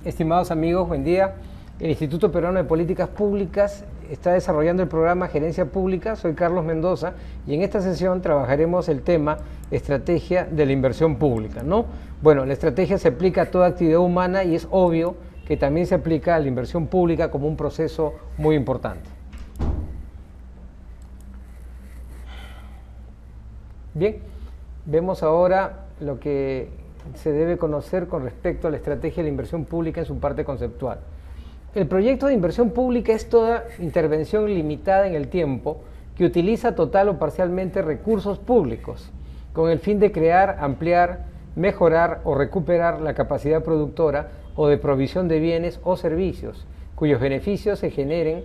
Estimados amigos, buen día. El Instituto Peruano de Políticas Públicas está desarrollando el programa Gerencia Pública. Soy Carlos Mendoza y en esta sesión trabajaremos el tema estrategia de la inversión pública, ¿no? Bueno, la estrategia se aplica a toda actividad humana y es obvio que también se aplica a la inversión pública como un proceso muy importante. Bien, vemos ahora lo que se debe conocer con respecto a la estrategia de la inversión pública en su parte conceptual. El proyecto de inversión pública es toda intervención limitada en el tiempo que utiliza total o parcialmente recursos públicos con el fin de crear, ampliar, mejorar o recuperar la capacidad productora o de provisión de bienes o servicios cuyos beneficios se generen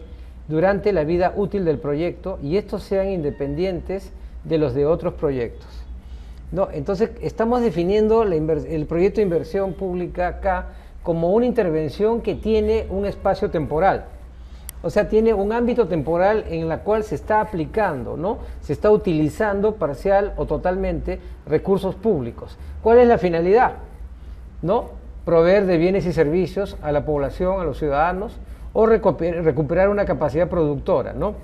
durante la vida útil del proyecto y estos sean independientes de los de otros proyectos. No, entonces estamos definiendo el proyecto de inversión pública acá como una intervención que tiene un espacio temporal, o sea, tiene un ámbito temporal en la cual se está aplicando, ¿no? Se está utilizando parcial o totalmente recursos públicos. ¿Cuál es la finalidad? ¿No? Proveer de bienes y servicios a la población, a los ciudadanos, o recuperar una capacidad productora, ¿no?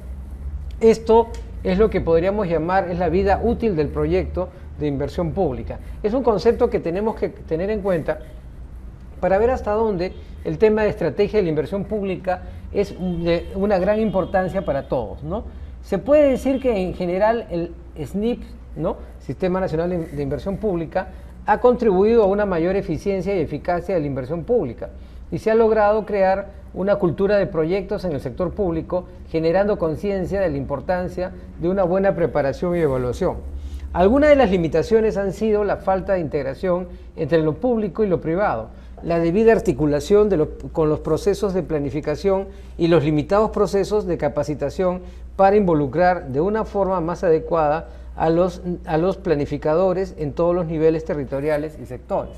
Esto es lo que podríamos llamar es la vida útil del proyecto de inversión pública. Es un concepto que tenemos que tener en cuenta para ver hasta dónde el tema de estrategia de la inversión pública es de una gran importancia para todos, ¿no? Se puede decir que en general el SNIP, ¿no? Sistema Nacional de Inversión Pública, ha contribuido a una mayor eficiencia y eficacia de la inversión pública y se ha logrado crear una cultura de proyectos en el sector público, generando conciencia de la importancia de una buena preparación y evaluación. Algunas de las limitaciones han sido la falta de integración entre lo público y lo privado, la debida articulación con los procesos de planificación y los limitados procesos de capacitación para involucrar de una forma más adecuada a los planificadores en todos los niveles territoriales y sectores.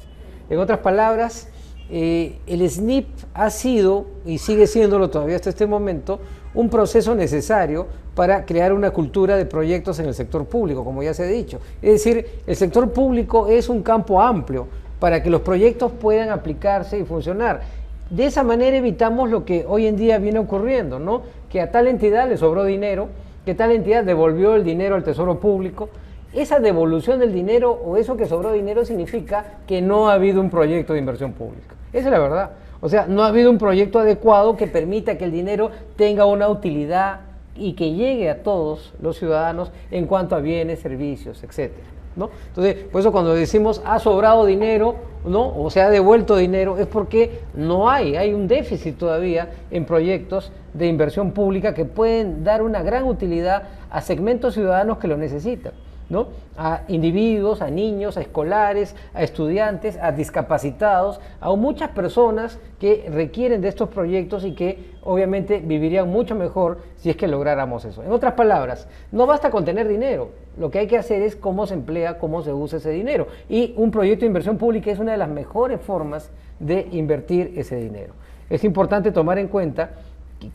En otras palabras, el SNIP ha sido, y sigue siéndolo todavía hasta este momento, un proceso necesario para crear una cultura de proyectos en el sector público, como ya se ha dicho. Es decir, el sector público es un campo amplio para que los proyectos puedan aplicarse y funcionar. De esa manera evitamos lo que hoy en día viene ocurriendo, ¿no? Que a tal entidad le sobró dinero, que tal entidad devolvió el dinero al Tesoro Público. Esa devolución del dinero o eso que sobró dinero significa que no ha habido un proyecto de inversión pública. Esa es la verdad. O sea, no ha habido un proyecto adecuado que permita que el dinero tenga una utilidad y que llegue a todos los ciudadanos en cuanto a bienes, servicios, etcétera, ¿no? Entonces, por eso cuando decimos ha sobrado dinero, ¿no? O se ha devuelto dinero, es porque no hay un déficit todavía en proyectos de inversión pública que pueden dar una gran utilidad a segmentos ciudadanos que lo necesitan, ¿no? A individuos, a niños, a escolares, a estudiantes, a discapacitados, a muchas personas que requieren de estos proyectos y que obviamente vivirían mucho mejor si es que lográramos eso. En otras palabras, no basta con tener dinero, lo que hay que hacer es cómo se emplea, cómo se usa ese dinero. Y un proyecto de inversión pública es una de las mejores formas de invertir ese dinero. Es importante tomar en cuenta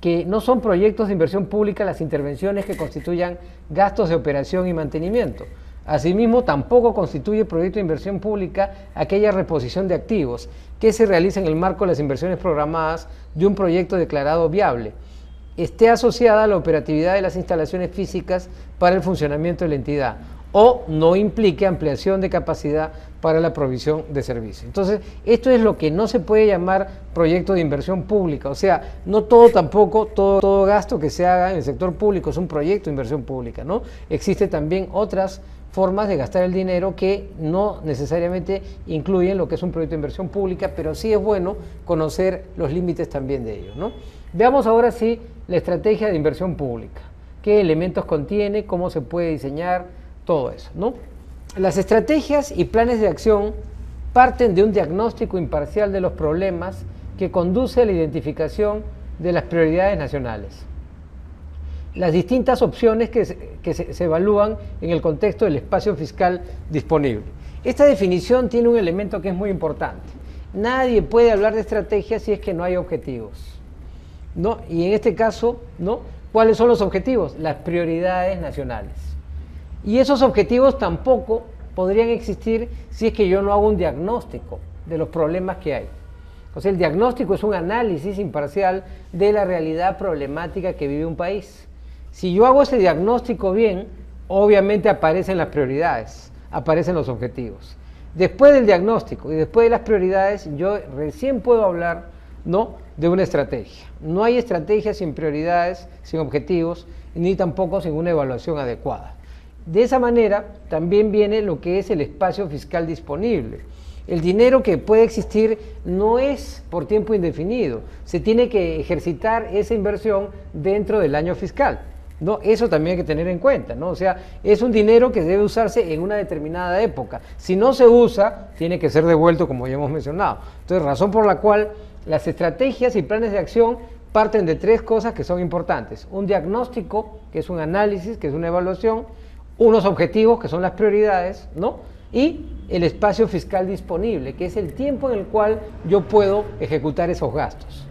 que no son proyectos de inversión pública las intervenciones que constituyan gastos de operación y mantenimiento. Asimismo, tampoco constituye proyecto de inversión pública aquella reposición de activos que se realiza en el marco de las inversiones programadas de un proyecto declarado viable, esté asociada a la operatividad de las instalaciones físicas para el funcionamiento de la entidad o no implique ampliación de capacidad para la provisión de servicios. Entonces, esto es lo que no se puede llamar proyecto de inversión pública, o sea, no todo gasto que se haga en el sector público es un proyecto de inversión pública, ¿no? Existe también otras formas de gastar el dinero que no necesariamente incluyen lo que es un proyecto de inversión pública, pero sí es bueno conocer los límites también de ello, ¿no? Veamos ahora sí la estrategia de inversión pública, qué elementos contiene, cómo se puede diseñar, todo eso, ¿no? Las estrategias y planes de acción parten de un diagnóstico imparcial de los problemas que conduce a la identificación de las prioridades nacionales. Las distintas opciones que se evalúan en el contexto del espacio fiscal disponible. Esta definición tiene un elemento que es muy importante. Nadie puede hablar de estrategia si es que no hay objetivos, ¿no? Y en este caso, ¿no? ¿Cuáles son los objetivos? Las prioridades nacionales. Y esos objetivos tampoco podrían existir si es que yo no hago un diagnóstico de los problemas que hay. O sea, el diagnóstico es un análisis imparcial de la realidad problemática que vive un país. Si yo hago ese diagnóstico bien, obviamente aparecen las prioridades, aparecen los objetivos. Después del diagnóstico y después de las prioridades, yo recién puedo hablar, ¿no?, de una estrategia. No hay estrategia sin prioridades, sin objetivos, ni tampoco sin una evaluación adecuada. De esa manera también viene lo que es el espacio fiscal disponible. El dinero que puede existir no es por tiempo indefinido, se tiene que ejercitar esa inversión dentro del año fiscal, ¿no? Eso también hay que tener en cuenta, ¿no? O sea, es un dinero que debe usarse en una determinada época. Si no se usa, tiene que ser devuelto, como ya hemos mencionado. Entonces, razón por la cual las estrategias y planes de acción parten de tres cosas que son importantes. Un diagnóstico, que es un análisis, que es una evaluación, unos objetivos, que son las prioridades, ¿no?, y el espacio fiscal disponible, que es el tiempo en el cual yo puedo ejecutar esos gastos.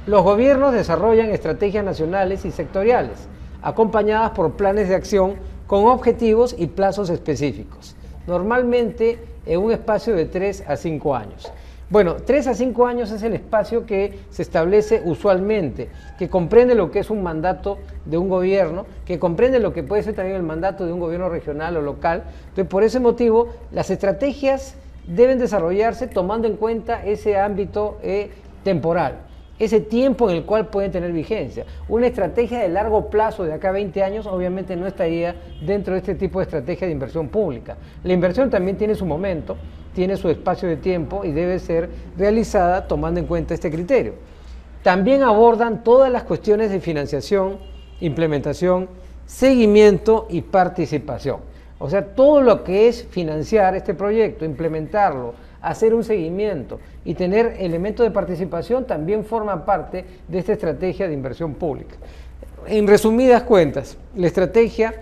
Los gobiernos desarrollan estrategias nacionales y sectoriales, acompañadas por planes de acción con objetivos y plazos específicos, normalmente en un espacio de 3 a 5 años. Bueno, 3 a 5 años es el espacio que se establece usualmente, que comprende lo que es un mandato de un gobierno, que comprende lo que puede ser también el mandato de un gobierno regional o local. Entonces, por ese motivo, las estrategias deben desarrollarse tomando en cuenta ese ámbito temporal, ese tiempo en el cual pueden tener vigencia. Una estrategia de largo plazo de acá a 20 años obviamente no estaría dentro de este tipo de estrategia de inversión pública. La inversión también tiene su momento, tiene su espacio de tiempo y debe ser realizada tomando en cuenta este criterio. También abordan todas las cuestiones de financiación, implementación, seguimiento y participación. O sea, todo lo que es financiar este proyecto, implementarlo, hacer un seguimiento y tener elementos de participación también forman parte de esta estrategia de inversión pública. En resumidas cuentas, la estrategia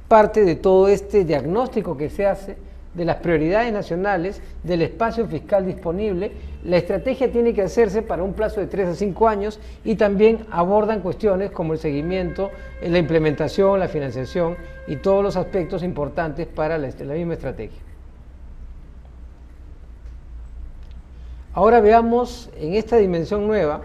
parte de todo este diagnóstico que se hace de las prioridades nacionales, del espacio fiscal disponible. La estrategia tiene que hacerse para un plazo de 3 a 5 años y también abordan cuestiones como el seguimiento, la implementación, la financiación y todos los aspectos importantes para la misma estrategia. Ahora veamos en esta dimensión nueva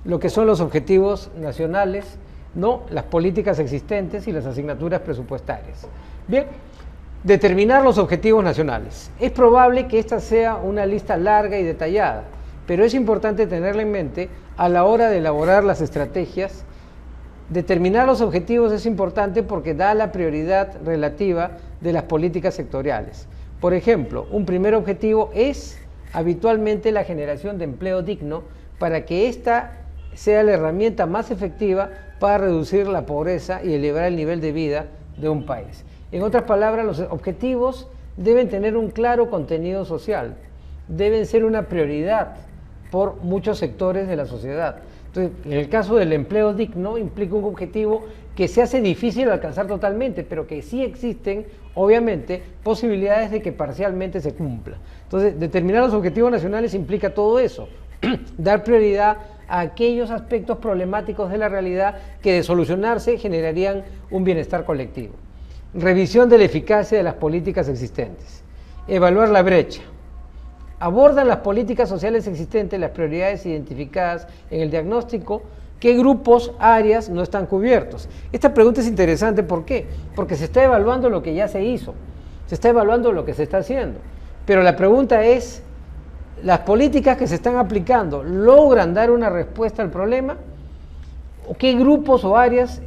lo que son los objetivos nacionales, ¿no?, las políticas existentes y las asignaturas presupuestarias. Bien, determinar los objetivos nacionales. Es probable que esta sea una lista larga y detallada, pero es importante tenerla en mente a la hora de elaborar las estrategias. Determinar los objetivos es importante porque da la prioridad relativa de las políticas sectoriales. Por ejemplo, un primer objetivo es habitualmente la generación de empleo digno para que ésta sea la herramienta más efectiva para reducir la pobreza y elevar el nivel de vida de un país. En otras palabras, los objetivos deben tener un claro contenido social, deben ser una prioridad por muchos sectores de la sociedad. Entonces, en el caso del empleo digno, implica un objetivo que se hace difícil de alcanzar totalmente, pero que sí existen, obviamente, posibilidades de que parcialmente se cumpla. Entonces, determinar los objetivos nacionales implica todo eso, dar prioridad a aquellos aspectos problemáticos de la realidad que de solucionarse generarían un bienestar colectivo. Revisión de la eficacia de las políticas existentes. Evaluar la brecha. Abordan las políticas sociales existentes, las prioridades identificadas en el diagnóstico, qué grupos, áreas no están cubiertos. Esta pregunta es interesante, ¿por qué? Porque se está evaluando lo que ya se hizo, se está evaluando lo que se está haciendo, pero la pregunta es, ¿las políticas que se están aplicando logran dar una respuesta al problema? ¿O qué grupos o áreas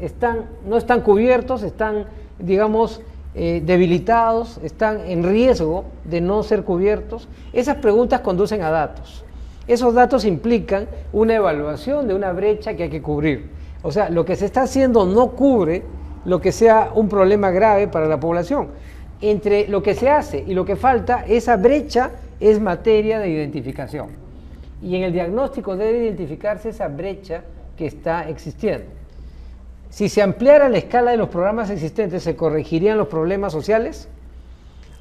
no están cubiertos, están, digamos, debilitados, están en riesgo de no ser cubiertos? Esas preguntas conducen a datos. Esos datos implican una evaluación de una brecha que hay que cubrir. O sea, lo que se está haciendo no cubre lo que sea un problema grave para la población. Entre lo que se hace y lo que falta, esa brecha es materia de identificación. Y en el diagnóstico debe identificarse esa brecha que está existiendo. Si se ampliara la escala de los programas existentes, ¿se corregirían los problemas sociales?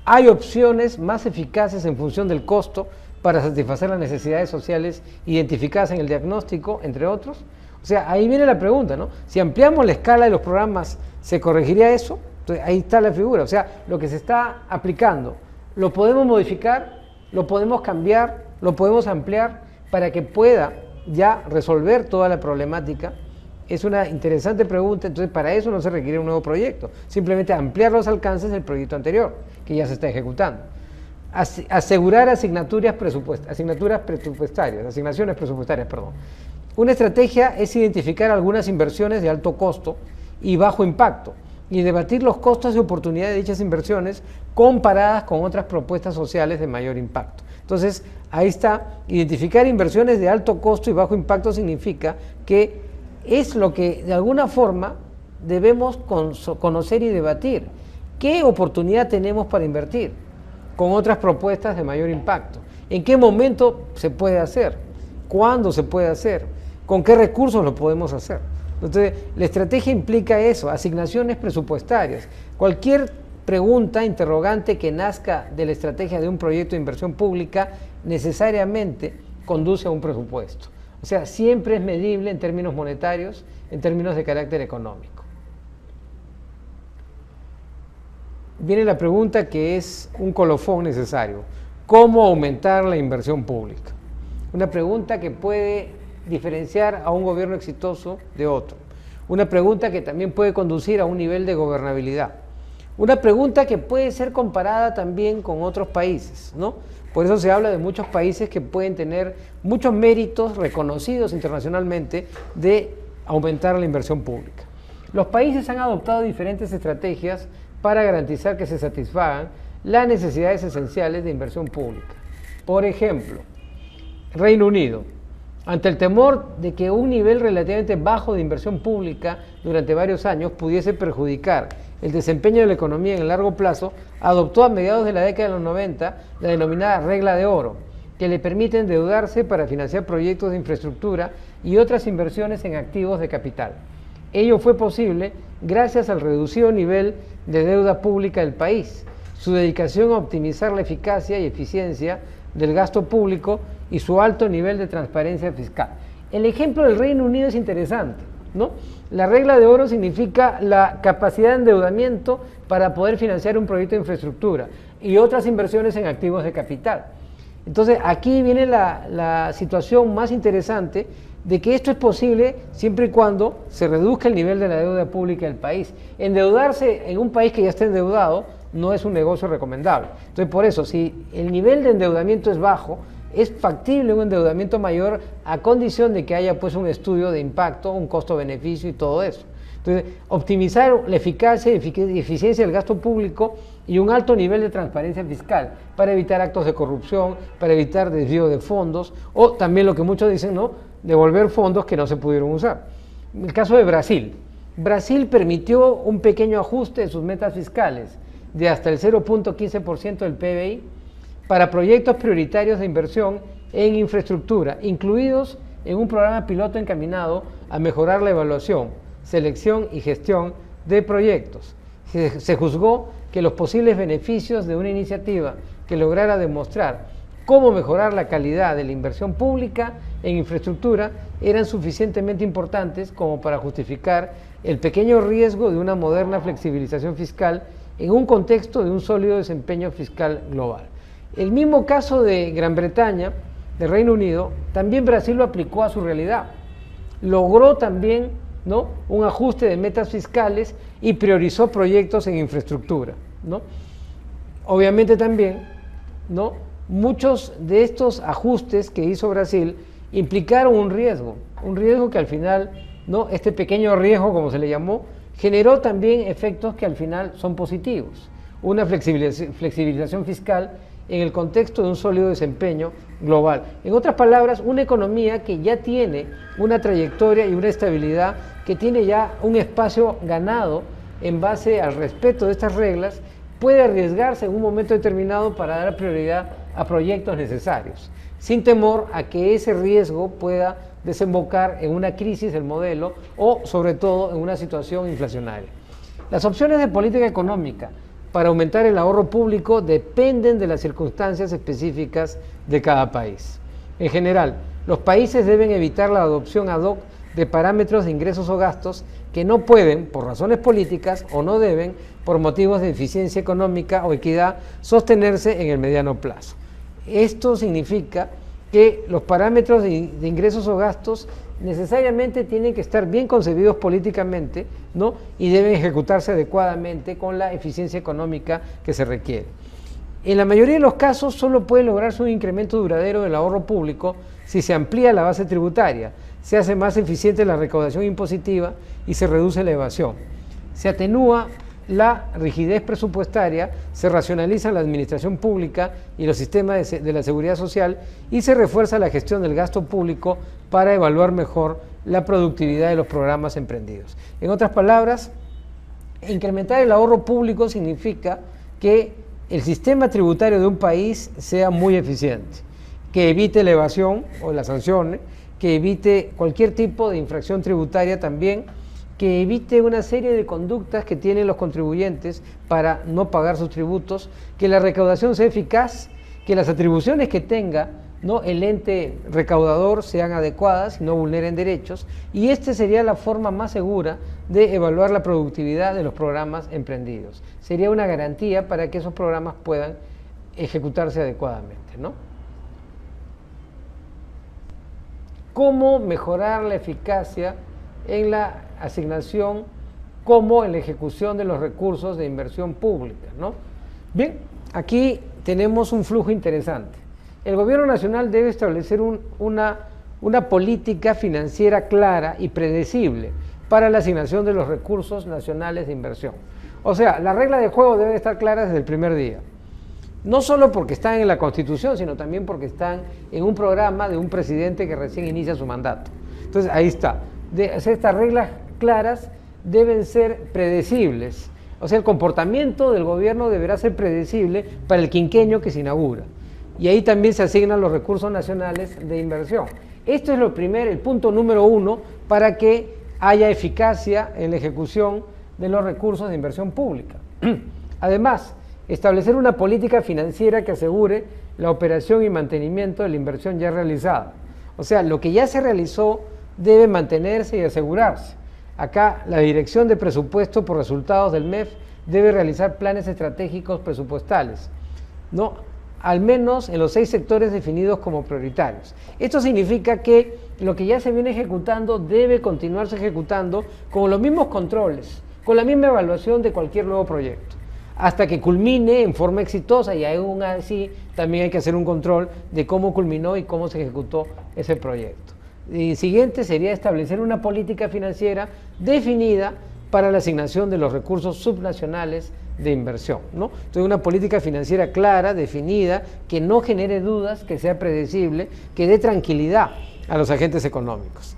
¿Hay opciones más eficaces en función del costo para satisfacer las necesidades sociales identificadas en el diagnóstico, entre otros? O sea, ahí viene la pregunta, ¿no? Si ampliamos la escala de los programas, ¿se corregiría eso? Entonces, ahí está la figura. O sea, lo que se está aplicando, ¿lo podemos modificar? ¿Lo podemos cambiar? ¿Lo podemos ampliar? para que pueda ya resolver toda la problemática? Es una interesante pregunta. Entonces para eso no se requiere un nuevo proyecto, simplemente ampliar los alcances del proyecto anterior, que ya se está ejecutando. Asegurar asignaciones presupuestarias. Una estrategia es identificar algunas inversiones de alto costo y bajo impacto y debatir los costos y oportunidades de dichas inversiones comparadas con otras propuestas sociales de mayor impacto. Entonces, ahí está, identificar inversiones de alto costo y bajo impacto significa que es lo que de alguna forma debemos conocer y debatir. ¿Qué oportunidad tenemos para invertir con otras propuestas de mayor impacto? ¿En qué momento se puede hacer? ¿Cuándo se puede hacer? ¿Con qué recursos lo podemos hacer? Entonces, la estrategia implica eso, asignaciones presupuestarias. Cualquier pregunta, interrogante que nazca de la estrategia de un proyecto de inversión pública necesariamente conduce a un presupuesto. O sea, siempre es medible en términos monetarios, en términos de carácter económico. Viene la pregunta que es un colofón necesario. ¿Cómo aumentar la inversión pública? Una pregunta que puede diferenciar a un gobierno exitoso de otro. Una pregunta que también puede conducir a un nivel de gobernabilidad. Una pregunta que puede ser comparada también con otros países, ¿no? Por eso se habla de muchos países que pueden tener muchos méritos reconocidos internacionalmente de aumentar la inversión pública. Los países han adoptado diferentes estrategias para garantizar que se satisfagan las necesidades esenciales de inversión pública. Por ejemplo, Reino Unido, ante el temor de que un nivel relativamente bajo de inversión pública durante varios años pudiese perjudicar el desempeño de la economía en el largo plazo, adoptó a mediados de la década de los 90 la denominada regla de oro, que le permite endeudarse para financiar proyectos de infraestructura y otras inversiones en activos de capital. Ello fue posible gracias al reducido nivel de deuda pública del país, su dedicación a optimizar la eficacia y eficiencia del gasto público y su alto nivel de transparencia fiscal. El ejemplo del Reino Unido es interesante, ¿no? La regla de oro significa la capacidad de endeudamiento para poder financiar un proyecto de infraestructura y otras inversiones en activos de capital. Entonces, aquí viene la situación más interesante de que esto es posible siempre y cuando se reduzca el nivel de la deuda pública del país. Endeudarse en un país que ya está endeudado no es un negocio recomendable. Entonces, por eso, si el nivel de endeudamiento es bajo, es factible un endeudamiento mayor a condición de que haya pues un estudio de impacto, un costo-beneficio y todo eso. Entonces, optimizar la eficacia y eficiencia del gasto público y un alto nivel de transparencia fiscal para evitar actos de corrupción, para evitar desvío de fondos o también lo que muchos dicen, ¿no?, devolver fondos que no se pudieron usar. En el caso de Brasil, Brasil permitió un pequeño ajuste de sus metas fiscales de hasta el 0.15% del PBI para proyectos prioritarios de inversión en infraestructura, incluidos en un programa piloto encaminado a mejorar la evaluación, selección y gestión de proyectos. Se juzgó que los posibles beneficios de una iniciativa que lograra demostrar cómo mejorar la calidad de la inversión pública en infraestructura eran suficientemente importantes como para justificar el pequeño riesgo de una moderna flexibilización fiscal en un contexto de un sólido desempeño fiscal global. El mismo caso de Gran Bretaña, de Reino Unido, también Brasil lo aplicó a su realidad. Logró también, ¿no?, un ajuste de metas fiscales y priorizó proyectos en infraestructura, ¿no? Obviamente también, ¿no?, muchos de estos ajustes que hizo Brasil implicaron un riesgo que al final, ¿no?, este pequeño riesgo, como se le llamó, generó también efectos que al final son positivos. Una flexibilización fiscal en el contexto de un sólido desempeño global. En otras palabras, una economía que ya tiene una trayectoria y una estabilidad, que tiene ya un espacio ganado en base al respeto de estas reglas, puede arriesgarse en un momento determinado para dar prioridad a proyectos necesarios, sin temor a que ese riesgo pueda desembocar en una crisis del modelo o, sobre todo, en una situación inflacionaria. Las opciones de política económica para aumentar el ahorro público dependen de las circunstancias específicas de cada país. En general, los países deben evitar la adopción ad hoc de parámetros de ingresos o gastos que no pueden, por razones políticas, o no deben, por motivos de eficiencia económica o equidad, sostenerse en el mediano plazo. Esto significa que los parámetros de ingresos o gastos necesariamente tienen que estar bien concebidos políticamente, ¿no? Y deben ejecutarse adecuadamente con la eficiencia económica que se requiere. En la mayoría de los casos solo puede lograrse un incremento duradero del ahorro público si se amplía la base tributaria, se hace más eficiente la recaudación impositiva y se reduce la evasión. Se atenúa la rigidez presupuestaria, se racionaliza la administración pública y los sistemas de la seguridad social y se refuerza la gestión del gasto público para evaluar mejor la productividad de los programas emprendidos. En otras palabras, incrementar el ahorro público significa que el sistema tributario de un país sea muy eficiente, que evite la evasión o las sanciones, que evite cualquier tipo de infracción tributaria también, que evite una serie de conductas que tienen los contribuyentes para no pagar sus tributos, que la recaudación sea eficaz, que las atribuciones que tenga, ¿no?, el ente recaudador sean adecuadas y no vulneren derechos, y esta sería la forma más segura de evaluar la productividad de los programas emprendidos. Sería una garantía para que esos programas puedan ejecutarse adecuadamente, ¿no? ¿Cómo mejorar la eficacia en la asignación como en la ejecución de los recursos de inversión pública, ¿no? Bien, aquí tenemos un flujo interesante. El gobierno nacional debe establecer una política financiera clara y predecible para la asignación de los recursos nacionales de inversión. O sea, la regla de juego debe estar clara desde el primer día. No solo porque están en la Constitución, sino también porque están en un programa de un presidente que recién inicia su mandato. Entonces, ahí está. Estas reglas claras deben ser predecibles. O sea, el comportamiento del gobierno deberá ser predecible para el quinquenio que se inaugura. Y ahí también se asignan los recursos nacionales de inversión. Esto es el punto número 1 para que haya eficacia en la ejecución de los recursos de inversión pública. Además, establecer una política financiera que asegure la operación y mantenimiento de la inversión ya realizada. O sea, lo que ya se realizó debe mantenerse y asegurarse. Acá, la Dirección de Presupuesto por Resultados del MEF debe realizar planes estratégicos presupuestales, ¿no?, al menos en los 6 sectores definidos como prioritarios. Esto significa que lo que ya se viene ejecutando debe continuarse ejecutando con los mismos controles, con la misma evaluación de cualquier nuevo proyecto, hasta que culmine en forma exitosa, y aún así también hay que hacer un control de cómo culminó y cómo se ejecutó ese proyecto. Y siguiente sería establecer una política financiera definida para la asignación de los recursos subnacionales de inversión, ¿no? Entonces, una política financiera clara, definida, que no genere dudas, que sea predecible, que dé tranquilidad a los agentes económicos.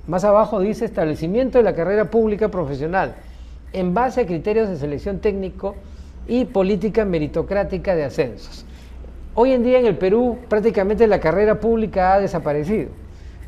Más abajo dice establecimiento de la carrera pública profesional en base a criterios de selección técnico y política meritocrática de ascensos. Hoy en día en el Perú prácticamente la carrera pública ha desaparecido.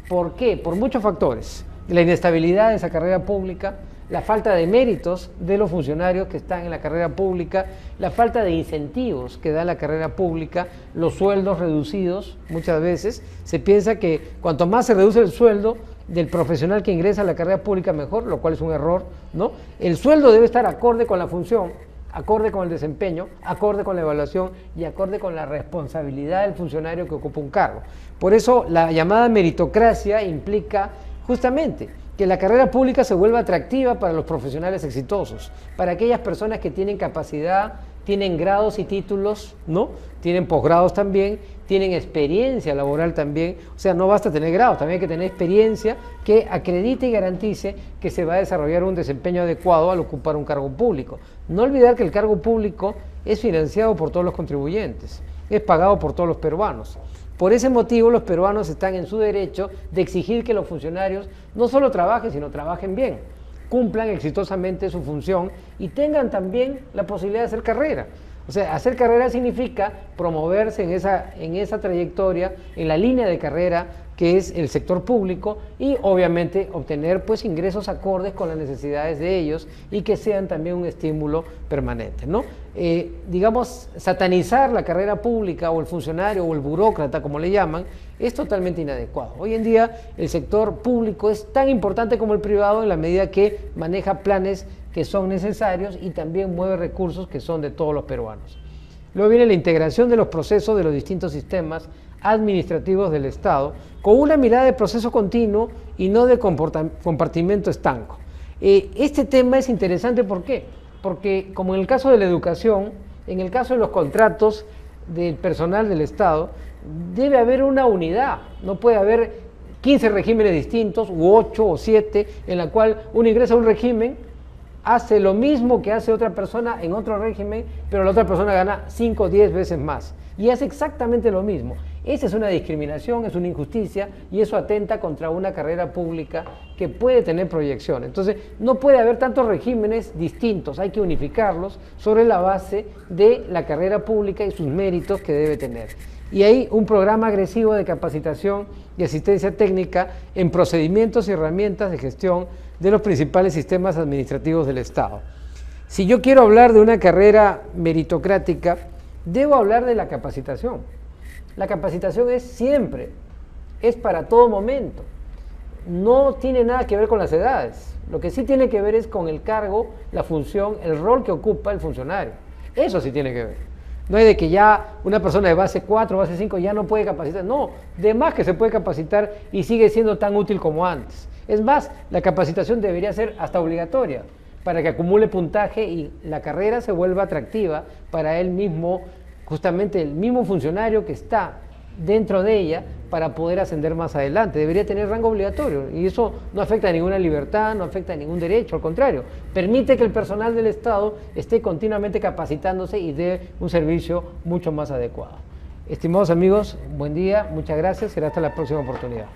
¿Por qué? Por muchos factores. La inestabilidad de esa carrera pública, la falta de méritos de los funcionarios que están en la carrera pública, la falta de incentivos que da la carrera pública, los sueldos reducidos. Muchas veces se piensa que cuanto más se reduce el sueldo del profesional que ingresa a la carrera pública, mejor, lo cual es un error, ¿no? El sueldo debe estar acorde con la función, acorde con el desempeño, acorde con la evaluación y acorde con la responsabilidad del funcionario que ocupa un cargo. Por eso la llamada meritocracia implica justamente que la carrera pública se vuelva atractiva para los profesionales exitosos, para aquellas personas que tienen capacidad, tienen grados y títulos, ¿no? Tienen posgrados también, tienen experiencia laboral también. O sea, no basta tener grados, también hay que tener experiencia que acredite y garantice que se va a desarrollar un desempeño adecuado al ocupar un cargo público. No olvidar que el cargo público es financiado por todos los contribuyentes, es pagado por todos los peruanos. Por ese motivo, los peruanos están en su derecho de exigir que los funcionarios no solo trabajen, sino trabajen bien, cumplan exitosamente su función y tengan también la posibilidad de hacer carrera. O sea, hacer carrera significa promoverse en esa trayectoria, en la línea de carrera que es el sector público, y obviamente obtener pues ingresos acordes con las necesidades de ellos y que sean también un estímulo permanente, ¿no? Digamos, satanizar la carrera pública o el funcionario o el burócrata, como le llaman, es totalmente inadecuado. Hoy en día el sector público es tan importante como el privado en la medida que maneja planes que son necesarios y también mueve recursos que son de todos los peruanos. Luego viene la integración de los procesos de los distintos sistemas administrativos del Estado, con una mirada de proceso continuo y no de compartimento estanco. Este tema es interesante, ¿por qué? Porque como en el caso de la educación, en el caso de los contratos del personal del Estado, debe haber una unidad, no puede haber 15 regímenes distintos, u 8 o 7, en la cual uno ingresa a un régimen, hace lo mismo que hace otra persona en otro régimen, pero la otra persona gana 5 o 10 veces más y hace exactamente lo mismo. Esa es una discriminación, es una injusticia y eso atenta contra una carrera pública que puede tener proyección. Entonces, no puede haber tantos regímenes distintos, hay que unificarlos sobre la base de la carrera pública y sus méritos que debe tener. Y hay un programa agresivo de capacitación y asistencia técnica en procedimientos y herramientas de gestión de los principales sistemas administrativos del Estado. Si yo quiero hablar de una carrera meritocrática, debo hablar de la capacitación. La capacitación es siempre, es para todo momento. No tiene nada que ver con las edades. Lo que sí tiene que ver es con el cargo, la función, el rol que ocupa el funcionario. Eso sí tiene que ver. No es de que ya una persona de base 4, base 5 ya no puede capacitar. No, de más que se puede capacitar y sigue siendo tan útil como antes. Es más, la capacitación debería ser hasta obligatoria para que acumule puntaje y la carrera se vuelva atractiva para él mismo, justamente el mismo funcionario que está dentro de ella para poder ascender más adelante. Debería tener rango obligatorio y eso no afecta a ninguna libertad, no afecta a ningún derecho, al contrario, permite que el personal del Estado esté continuamente capacitándose y dé un servicio mucho más adecuado. Estimados amigos, buen día, muchas gracias, será hasta la próxima oportunidad.